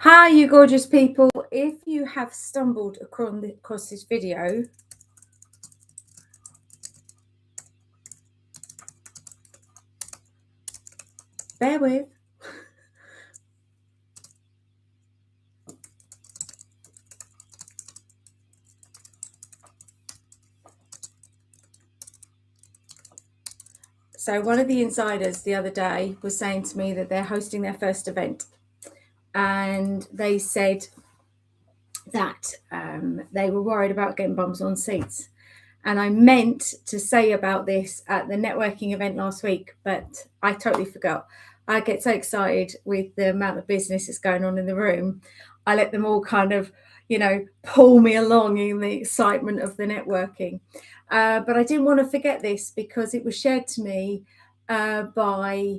Hi, you gorgeous people. If you have stumbled across this video, bear with. So one of the insiders the other day was saying to me that they're hosting their first event, and they said that they were worried about getting bums on seats. And I meant to say about this at the networking event last week, but I totally forgot. I get so excited with the amount of business that's going on in the room. I let them all kind of, pull me along in the excitement of the networking. But I didn't want to forget this because it was shared to me by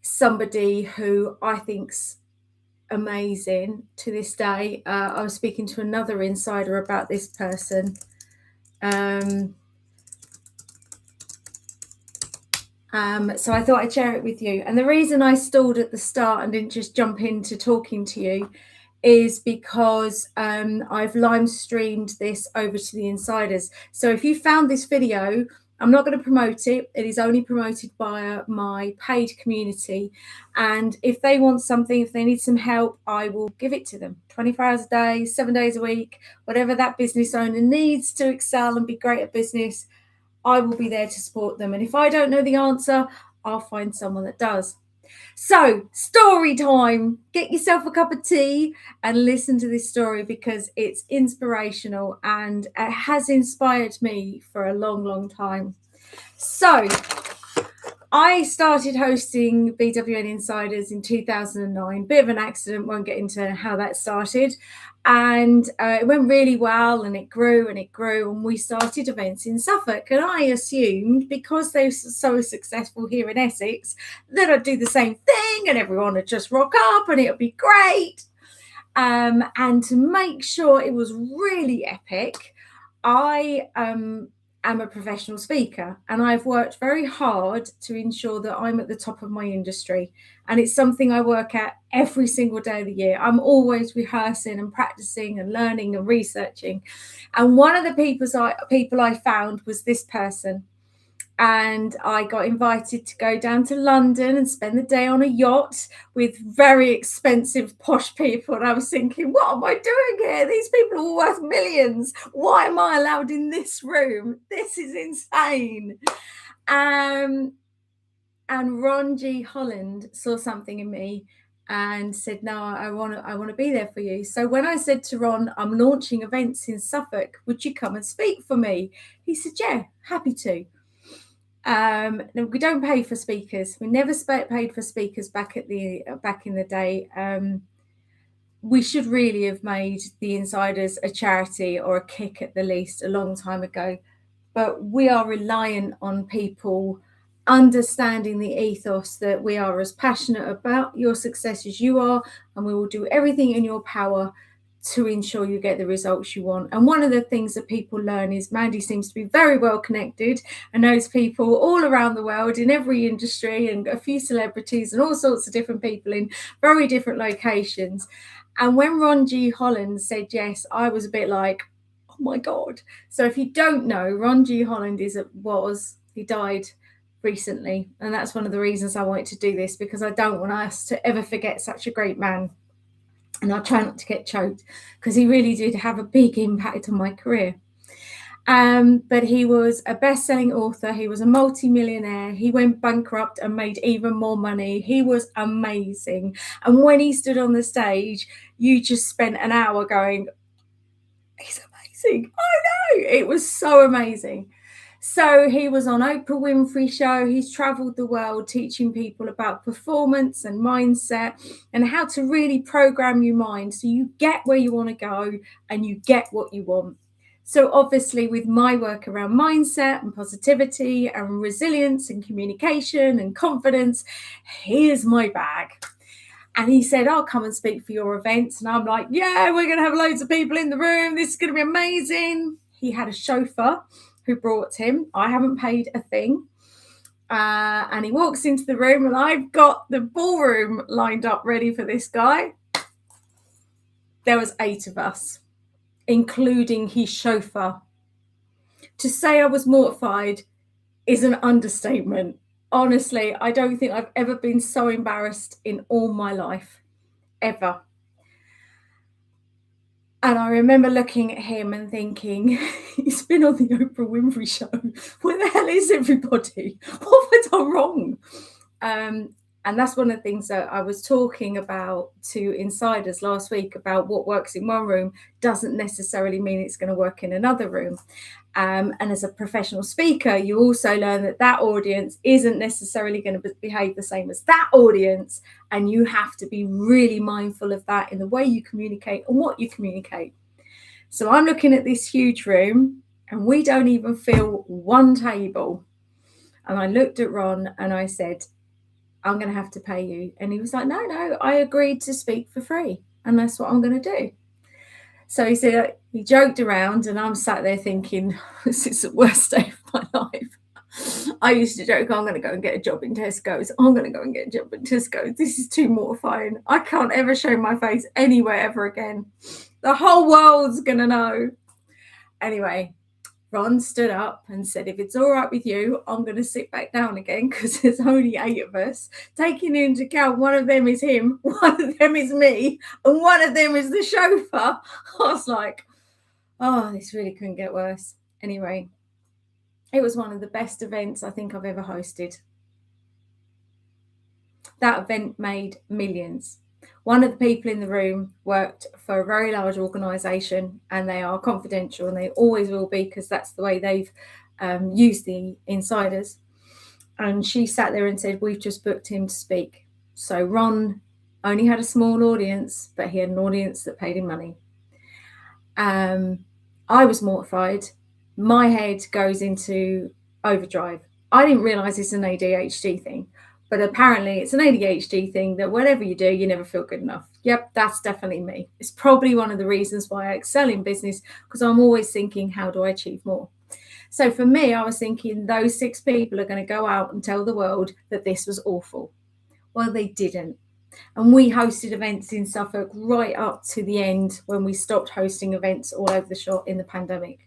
somebody who I think's amazing to this day. I was speaking to another insider about this person. So I thought I'd share it with you. And the reason I stalled at the start and didn't just jump into talking to you is because I've live streamed this over to the insiders. So if you found this video, I'm not going to promote it. It is only promoted by my paid community. And if they want something, if they need some help, I will give it to them 24 hours a day, 7 days a week, whatever that business owner needs to excel and be great at business. I will be there to support them. And if I don't know the answer, I'll find someone that does. So, story time. Get yourself a cup of tea and listen to this story because it's inspirational and it has inspired me for a long, long time. So, I started hosting BWN Insiders in 2009. Bit of an accident, won't get into how that started. And it went really well and it grew and it grew. And we started events in Suffolk. And I assumed because they were so successful here in Essex that I'd do the same thing and everyone would just rock up and it would be great. And to make sure it was really epic, I am a professional speaker and I've worked very hard to ensure that I'm at the top of my industry, and it's something I work at every single day of the year. I'm always rehearsing and practicing and learning and researching, and one of the people I found was this person, and I got invited to go down to London and spend the day on a yacht with very expensive posh people. And I was thinking, what am I doing here? These people are worth millions. Why am I allowed in this room? This is insane. And Ron G Holland saw something in me and said, no, I want to be there for you. So when I said to Ron, I'm launching events in Suffolk, would you come and speak for me? He said, yeah, happy to. We don't pay for speakers. We never paid for speakers back in the day. We should really have made the insiders a charity or a kick at the least a long time ago. But we are reliant on people understanding the ethos that we are as passionate about your success as you are, and we will do everything in your power to ensure you get the results you want. And one of the things that people learn is Mandy seems to be very well connected and knows people all around the world in every industry and a few celebrities and all sorts of different people in very different locations. And when Ron G Holland said yes, I was a bit like, oh my God. So if you don't know, Ron G Holland he died recently. And that's one of the reasons I wanted to do this, because I don't want us to ever forget such a great man. And I'll try not to get choked because he really did have a big impact on my career. But he was a best-selling author. He was a multi-millionaire. He went bankrupt and made even more money. He was amazing. And when he stood on the stage, you just spent an hour going, he's amazing. I know. It was so amazing. So he was on Oprah Winfrey show. He's traveled the world teaching people about performance and mindset and how to really program your mind so you get where you want to go and you get what you want. So obviously with my work around mindset and positivity and resilience and communication and confidence, here's my bag. And he said, I'll come and speak for your events. And I'm like, yeah, we're going to have loads of people in the room. This is going to be amazing. He had a chauffeur who brought him. I haven't paid a thing. And he walks into the room and I've got the ballroom lined up ready for this guy. There was 8 of us, including his chauffeur. To say I was mortified is an understatement. Honestly, I don't think I've ever been so embarrassed in all my life, ever. And I remember looking at him and thinking, he's been on the Oprah Winfrey show. Where the hell is everybody? What have I done wrong? And that's one of the things that I was talking about to insiders last week about what works in one room doesn't necessarily mean it's going to work in another room. And as a professional speaker, you also learn that that audience isn't necessarily going to behave the same as that audience. And you have to be really mindful of that in the way you communicate and what you communicate. So I'm looking at this huge room and we don't even fill one table. And I looked at Ron and I said, I'm going to have to pay you. And he was like, no, I agreed to speak for free. And that's what I'm going to do. So he said, he joked around and I'm sat there thinking, this is the worst day of my life. I used to joke, I'm going to go and get a job in Tesco's. I'm going to go and get a job in Tesco's. This is too mortifying. I can't ever show my face anywhere ever again. The whole world's going to know. Anyway, Ron stood up and said, if it's all right with you, I'm going to sit back down again because there's only 8 of us. Taking into account one of them is him, one of them is me, and one of them is the chauffeur. I was like, oh, this really couldn't get worse. Anyway, it was one of the best events I think I've ever hosted. That event made millions. One of the people in the room worked for a very large organisation and they are confidential and they always will be because that's the way they've used the insiders. And she sat there and said, we've just booked him to speak. So Ron only had a small audience, but he had an audience that paid him money. I was mortified. My head goes into overdrive. I didn't realise it's an ADHD thing. But apparently it's an ADHD thing that whatever you do, you never feel good enough. Yep, that's definitely me. It's probably one of the reasons why I excel in business because I'm always thinking, how do I achieve more? So for me, I was thinking those 6 people are going to go out and tell the world that this was awful. Well, they didn't. And we hosted events in Suffolk right up to the end when we stopped hosting events all over the shop in the pandemic.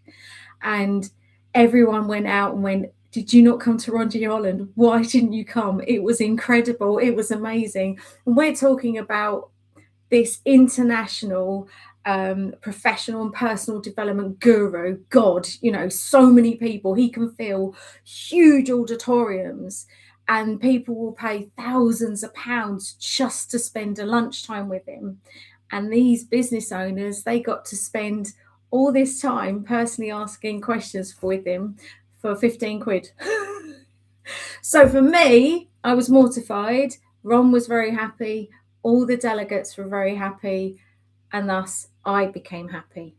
And everyone went out and went, did you not come to Ron G Holland? Why didn't you come? It was incredible. It was amazing. And we're talking about this international professional and personal development guru, God, so many people. He can fill huge auditoriums and people will pay thousands of pounds just to spend a lunchtime with him. And these business owners, they got to spend all this time personally asking questions with him for 15 quid. So for me, I was mortified. Ron was very happy. All the delegates were very happy. And thus I became happy.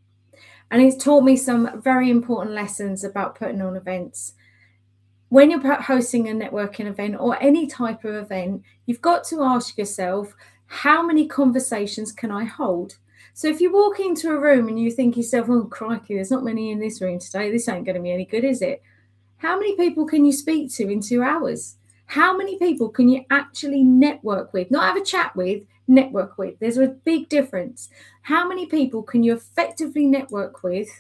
And it's taught me some very important lessons about putting on events. When you're hosting a networking event or any type of event, you've got to ask yourself, how many conversations can I hold? So if you walk into a room and you think yourself, oh, crikey, there's not many in this room today. This ain't going to be any good, is it? How many people can you speak to in 2 hours? How many people can you actually network with? Not have a chat with, network with. There's a big difference. How many people can you effectively network with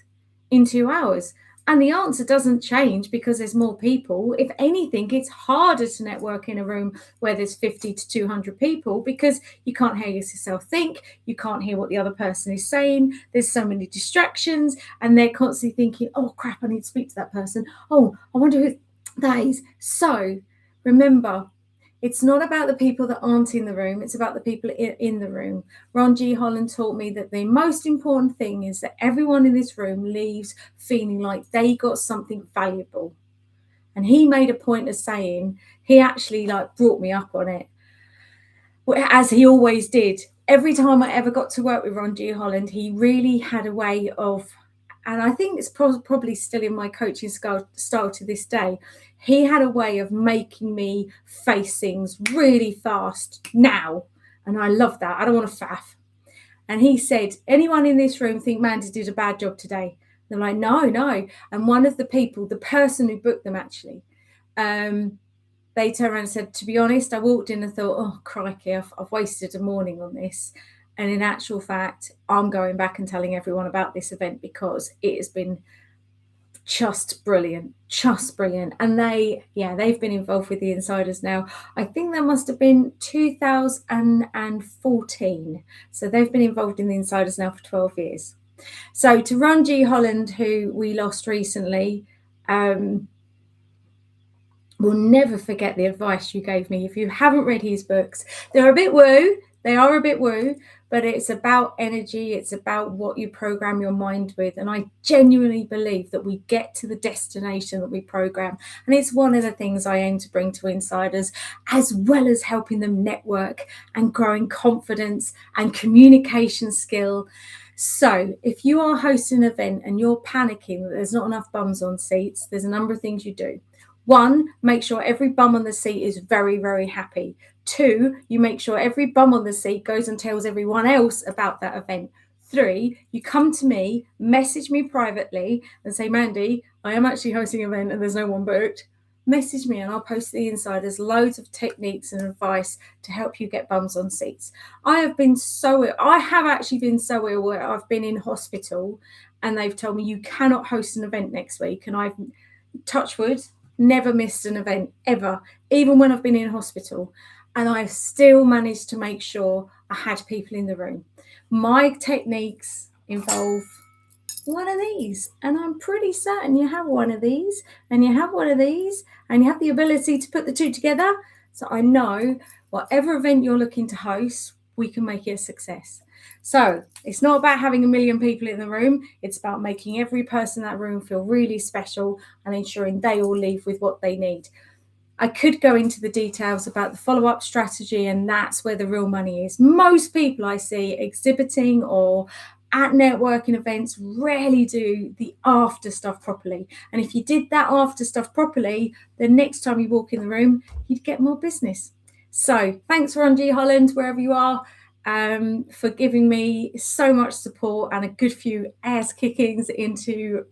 in 2 hours? And the answer doesn't change because there's more people. If anything, it's harder to network in a room where there's 50 to 200 people because you can't hear yourself think. You can't hear what the other person is saying. There's so many distractions and they're constantly thinking, oh, crap, I need to speak to that person. Oh, I wonder who that is. So remember, it's not about the people that aren't in the room. It's about the people in the room. Ron G Holland taught me that the most important thing is that everyone in this room leaves feeling like they got something valuable. And he made a point of saying, he actually brought me up on it, as he always did. Every time I ever got to work with Ron G Holland, he really had a way of, and I think it's probably still in my coaching style to this day, he had a way of making me face things really fast now. And I love that. I don't want to faff. And he said, anyone in this room think Mandy did a bad job today? They're like, no. And one of the people, the person who booked them actually, they turned around and said, to be honest, I walked in and thought, oh, crikey, I've wasted a morning on this. And in actual fact, I'm going back and telling everyone about this event because it has been just brilliant. And they've been involved with the insiders now. I think that must have been 2014. So they've been involved in the insiders now for 12 years. So to Ron G Holland, who we lost recently, we'll never forget the advice you gave me. If you haven't read his books, they're a bit woo. They are a bit woo, but it's about energy. It's about what you program your mind with. And I genuinely believe that we get to the destination that we program. And it's one of the things I aim to bring to insiders, as well as helping them network and growing confidence and communication skill. So if you are hosting an event and you're panicking that there's not enough bums on seats, there's a number of things you do. One, make sure every bum on the seat is very, very happy. Two, you make sure every bum on the seat goes and tells everyone else about that event. Three, you come to me, message me privately and say, Mandy, I am actually hosting an event and there's no one booked. Message me and I'll post to the insiders loads of techniques and advice to help you get bums on seats. I have actually been so ill where I've been in hospital and they've told me you cannot host an event next week. And I've, touch wood, never missed an event ever, even when I've been in hospital. And I've still managed to make sure I had people in the room. My techniques involve one of these, and I'm pretty certain you have one of these, and you have one of these, and you have the ability to put the two together. So I know whatever event you're looking to host, we can make it a success. So it's not about having a million people in the room. It's about making every person in that room feel really special and ensuring they all leave with what they need. I could go into the details about the follow-up strategy, and that's where the real money is. Most people I see exhibiting or at networking events rarely do the after stuff properly. And if you did that after stuff properly, the next time you walk in the room, you'd get more business. So thanks, Ron G Holland, wherever you are, for giving me so much support and a good few ass kickings into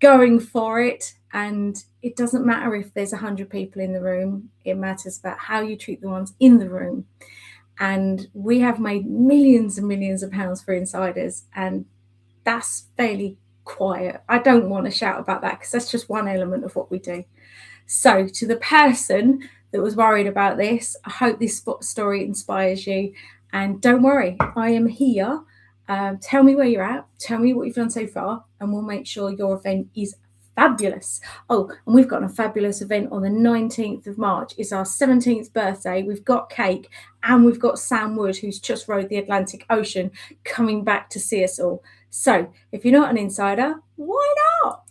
going for it. And it doesn't matter if there's 100 people in the room. It matters about how you treat the ones in the room. And we have made millions and millions of pounds for insiders, and that's fairly quiet. I don't want to shout about that because that's just one element of what we do. So to the person that was worried about this, I hope this story inspires you. And don't worry, I am here. Tell me where you're at. Tell me what you've done so far, and we'll make sure your event is fabulous. Oh, and we've got a fabulous event on the 19th of March. It's our 17th birthday. We've got cake and we've got Sam Wood, who's just rode the Atlantic Ocean, coming back to see us all. So if you're not an insider, why not?